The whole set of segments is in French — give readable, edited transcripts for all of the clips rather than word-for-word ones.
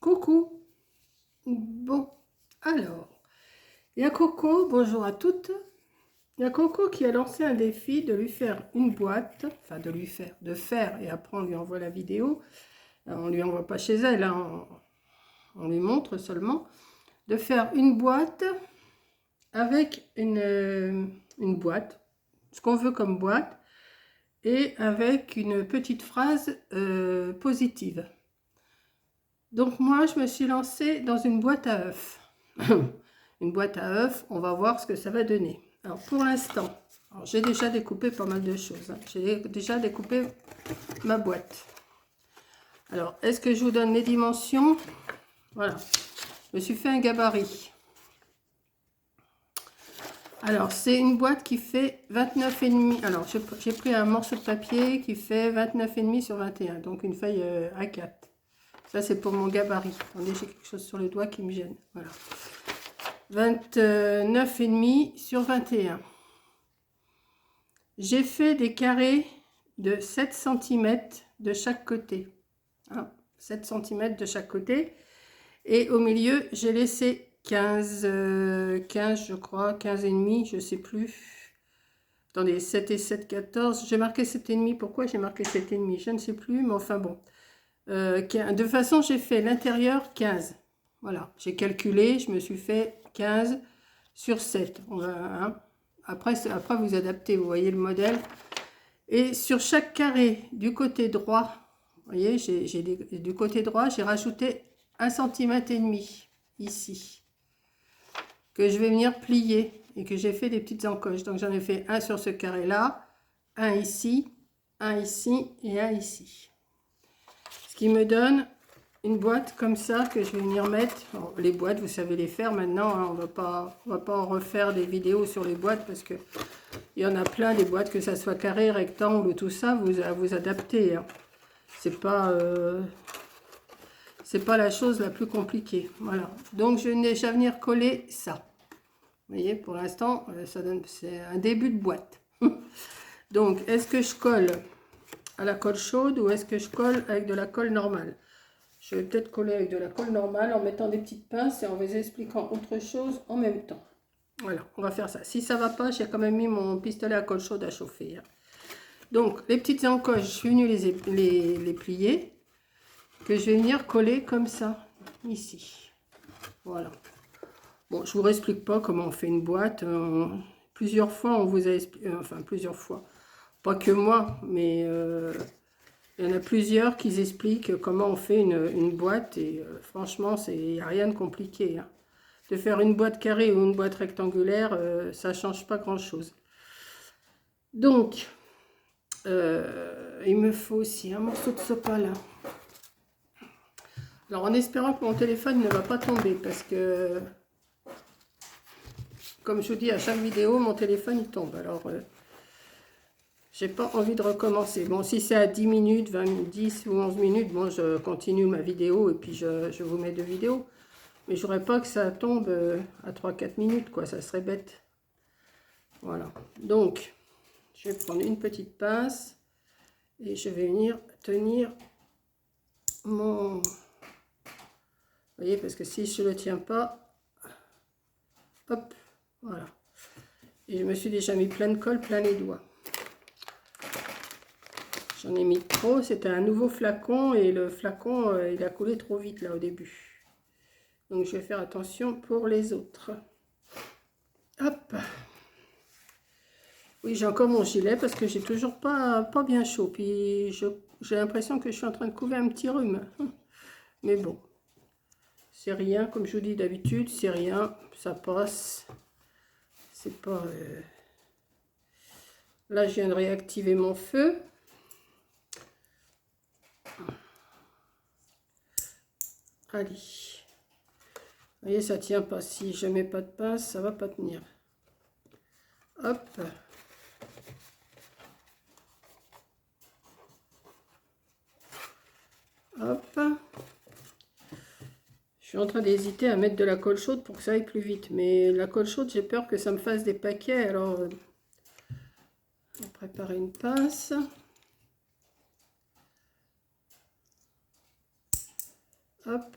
Coucou. Bon, alors, il y a Coco, bonjour à toutes. Il y a Coco qui a lancé un défi de lui faire une boîte, enfin de faire, et après on lui envoie la vidéo. On lui envoie pas chez elle, hein, on lui montre seulement. De faire une boîte avec une boîte, ce qu'on veut comme boîte, et avec une petite phrase positive. Donc moi, je me suis lancée dans une boîte à œufs. Une boîte à œufs, on va voir ce que ça va donner. Alors pour l'instant, j'ai déjà découpé pas mal de choses. Hein. J'ai déjà découpé ma boîte. Alors, est-ce que je vous donne les dimensions? Voilà, je me suis fait un gabarit. Alors, c'est une boîte qui fait 29,5. Alors, j'ai pris un morceau de papier qui fait 29,5 sur 21, donc une feuille A4. Ça, c'est pour mon gabarit. Attendez, j'ai quelque chose sur le doigt qui me gêne. Voilà. 29,5 sur 21. J'ai fait des carrés de 7 cm de chaque côté. Hein, 7 cm de chaque côté. Et au milieu, j'ai laissé 15, je crois, 15,5, je ne sais plus. Attendez, 7 et 7, 14. J'ai marqué 7,5. Pourquoi j'ai marqué 7,5? Je ne sais plus, mais enfin bon. De toute façon, j'ai fait l'intérieur 15. Voilà, j'ai calculé, je me suis fait 15 sur 7. On va, hein. Après, vous adaptez, vous voyez le modèle. Et sur chaque carré du côté droit, vous voyez, du côté droit, j'ai rajouté 1,5 cm ici, que je vais venir plier et que j'ai fait des petites encoches. Donc j'en ai fait un sur ce carré-là, un ici et un ici. Ce qui me donne une boîte comme ça que je vais venir mettre. Alors, les boîtes, vous savez les faire maintenant, hein, on va pas en refaire des vidéos sur les boîtes parce que il y en a plein des boîtes, que ça soit carré, rectangle ou tout ça, vous adaptez. Hein. C'est pas la chose la plus compliquée. Voilà. Donc je vais déjà venir coller ça. Vous voyez, pour l'instant, ça donne, c'est un début de boîte. Donc, est-ce que je colle à la colle chaude ou est-ce que je colle avec de la colle normale? Je vais peut-être coller avec de la colle normale en mettant des petites pinces et en vous expliquant autre chose en même temps. Voilà, on va faire ça. Si ça ne va pas, j'ai quand même mis mon pistolet à colle chaude à chauffer. Hein. Donc, les petites encoches, je suis venue les plier, que je vais venir coller comme ça, ici. Voilà. Bon, je ne vous explique pas comment on fait une boîte. Plusieurs fois, on vous a expliqué, enfin plusieurs fois, pas que moi, mais il y en a plusieurs qui expliquent comment on fait une boîte. Et franchement, il n'y a rien de compliqué. Hein. De faire une boîte carrée ou une boîte rectangulaire, ça ne change pas grand-chose. Donc, il me faut aussi un morceau de sopalin. Alors, en espérant que mon téléphone ne va pas tomber, parce que, comme je vous dis à chaque vidéo, mon téléphone il tombe. Alors, j'ai pas envie de recommencer. Bon, si c'est à 10 minutes, 20 minutes, 10 ou 11 minutes, bon, je continue ma vidéo et puis je vous mets deux vidéos. Mais je voudrais pas que ça tombe à 3-4 minutes, quoi. Ça serait bête. Voilà. Donc, je vais prendre une petite pince et je vais venir tenir mon... Vous voyez, parce que si je ne le tiens pas, hop, voilà. Et je me suis déjà mis plein de colle, plein les doigts. J'en ai mis trop, c'était un nouveau flacon et le flacon, il a coulé trop vite là au début. Donc je vais faire attention pour les autres. Hop. Oui, j'ai encore mon gilet parce que j'ai toujours pas bien chaud. Puis j'ai l'impression que je suis en train de couver un petit rhume. Mais bon. C'est rien, comme je vous dis d'habitude, c'est rien, ça passe. C'est pas... Là, je viens de réactiver mon feu. Allez. Vous voyez, ça tient pas. Si je mets pas de pince, ça va pas tenir. Hop. Hop. Je suis en train d'hésiter à mettre de la colle chaude pour que ça aille plus vite. Mais la colle chaude, j'ai peur que ça me fasse des paquets. Alors, on va préparer une pince. Hop.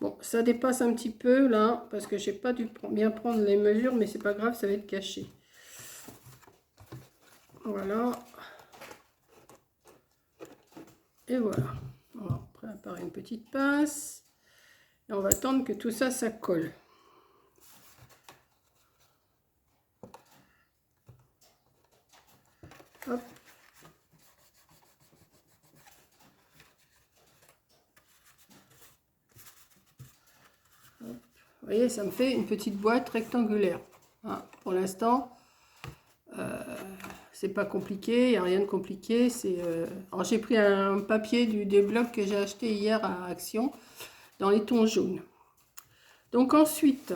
Bon, ça dépasse un petit peu là, parce que j'ai pas dû bien prendre les mesures, mais c'est pas grave, ça va être caché. Voilà. Et voilà. On va préparer une petite pince. Et on va attendre que tout ça, ça colle. Hop. Vous voyez, ça me fait une petite boîte rectangulaire. Hein, pour l'instant, c'est pas compliqué, il n'y a rien de compliqué. Alors j'ai pris un papier des blocs que j'ai acheté hier à Action dans les tons jaunes. Donc ensuite,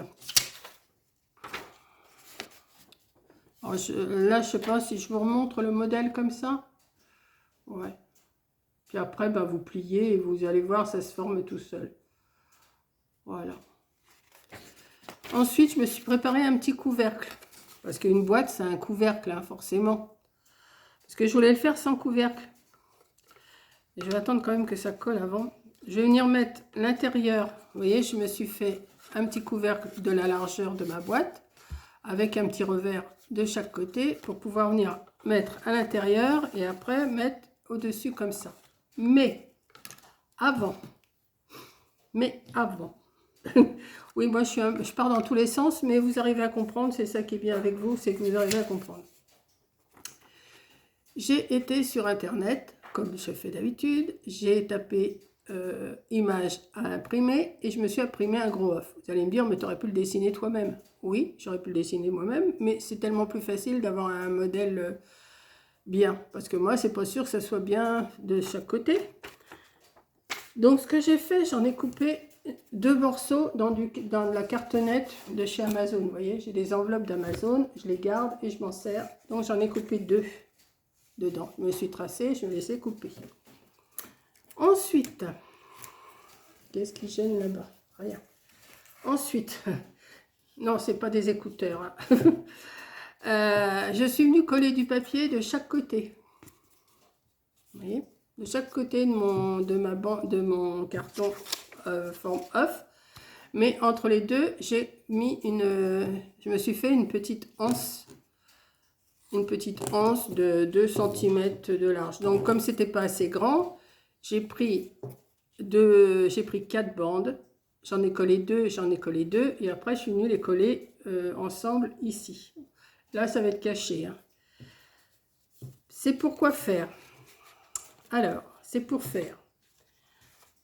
alors là je sais pas si je vous remontre le modèle comme ça. Ouais. Puis après, bah, vous pliez et vous allez voir, ça se forme tout seul. Voilà. Ensuite, je me suis préparé un petit couvercle. Parce qu'une boîte, c'est un couvercle, hein, forcément. Parce que je voulais le faire sans couvercle. Et je vais attendre quand même que ça colle avant. Je vais venir mettre l'intérieur. Vous voyez, je me suis fait un petit couvercle de la largeur de ma boîte. Avec un petit revers de chaque côté. Pour pouvoir venir mettre à l'intérieur. Et après, mettre au-dessus comme ça. Mais avant. Oui, moi je pars dans tous les sens, mais vous arrivez à comprendre, c'est ça qui est bien avec vous, c'est que vous arrivez à comprendre. J'ai été sur internet, comme je fais d'habitude, j'ai tapé image à imprimer et je me suis imprimé un gros œuf. Vous allez me dire, mais tu aurais pu le dessiner toi-même. Oui, j'aurais pu le dessiner moi-même, mais c'est tellement plus facile d'avoir un modèle bien, parce que moi c'est pas sûr que ça soit bien de chaque côté. Donc ce que j'ai fait, j'en ai coupé 2 morceaux dans la cartonnette de chez Amazon. Vous voyez, j'ai des enveloppes d'Amazon, je les garde et je m'en sers. Donc j'en ai coupé 2 dedans. Je me suis tracée, je me laissais couper. Ensuite, qu'est-ce qui gêne là-bas? Rien. Ensuite, non, c'est pas des écouteurs. Hein. Je suis venue coller du papier de chaque côté. Vous voyez? De chaque côté de mon carton forme œuf, mais entre les deux j'ai mis je me suis fait une petite anse de 2 cm de large. Donc comme c'était pas assez grand, j'ai pris 4 bandes, j'en ai collé 2, et après je suis venue les coller ensemble ici. Là ça va être caché, hein. C'est pourquoi faire. Alors, c'est pour faire.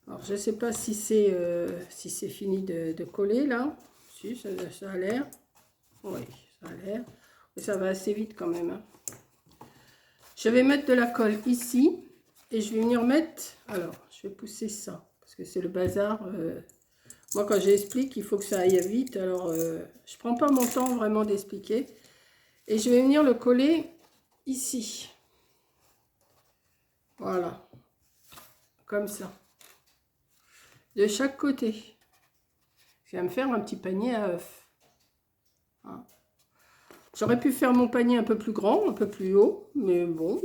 Alors, je ne sais pas si c'est fini de coller là. Si, ça a l'air. Oui, ça a l'air. Mais ça va assez vite quand même. Hein. Je vais mettre de la colle ici. Et je vais venir mettre... Alors, je vais pousser ça. Parce que c'est le bazar. Moi, quand j'explique, il faut que ça aille vite. Alors, je ne prends pas mon temps vraiment d'expliquer. Et je vais venir le coller ici. Voilà, comme ça, de chaque côté. Je vais me faire un petit panier à œufs. Hein. J'aurais pu faire mon panier un peu plus grand, un peu plus haut, mais bon,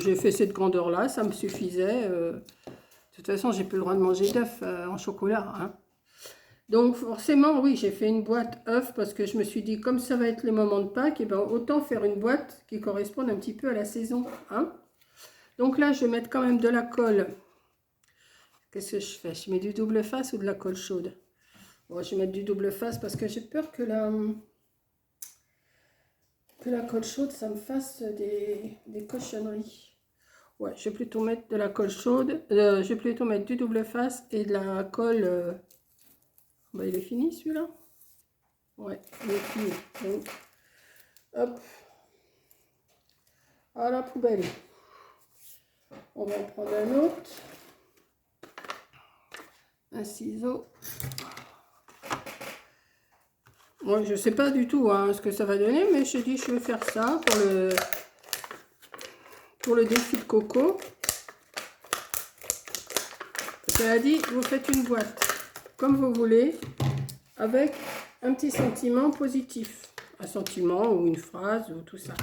j'ai fait cette grandeur-là, ça me suffisait. De toute façon, j'ai plus le droit de manger d'œufs en chocolat. Hein. Donc forcément, oui, j'ai fait une boîte œufs parce que je me suis dit, comme ça va être le moment de Pâques, et ben, autant faire une boîte qui corresponde un petit peu à la saison. Hein. Donc là, je vais mettre quand même de la colle. Qu'est-ce que je fais? Je mets du double face ou de la colle chaude? Bon, je vais mettre du double face parce que j'ai peur que la colle chaude, ça me fasse des cochonneries. Ouais, je vais plutôt mettre de la colle chaude. Je vais plutôt mettre du double face et de la colle... Bah, il est fini celui-là? Ouais, il est fini. Donc, hop. À la poubelle. On va en prendre un autre. Un ciseau. Moi, je ne sais pas du tout hein, ce que ça va donner, mais je dis je vais faire ça pour le défi de Coco. Elle a dit, vous faites une boîte comme vous voulez, avec un petit sentiment positif. Un sentiment ou une phrase ou tout ça.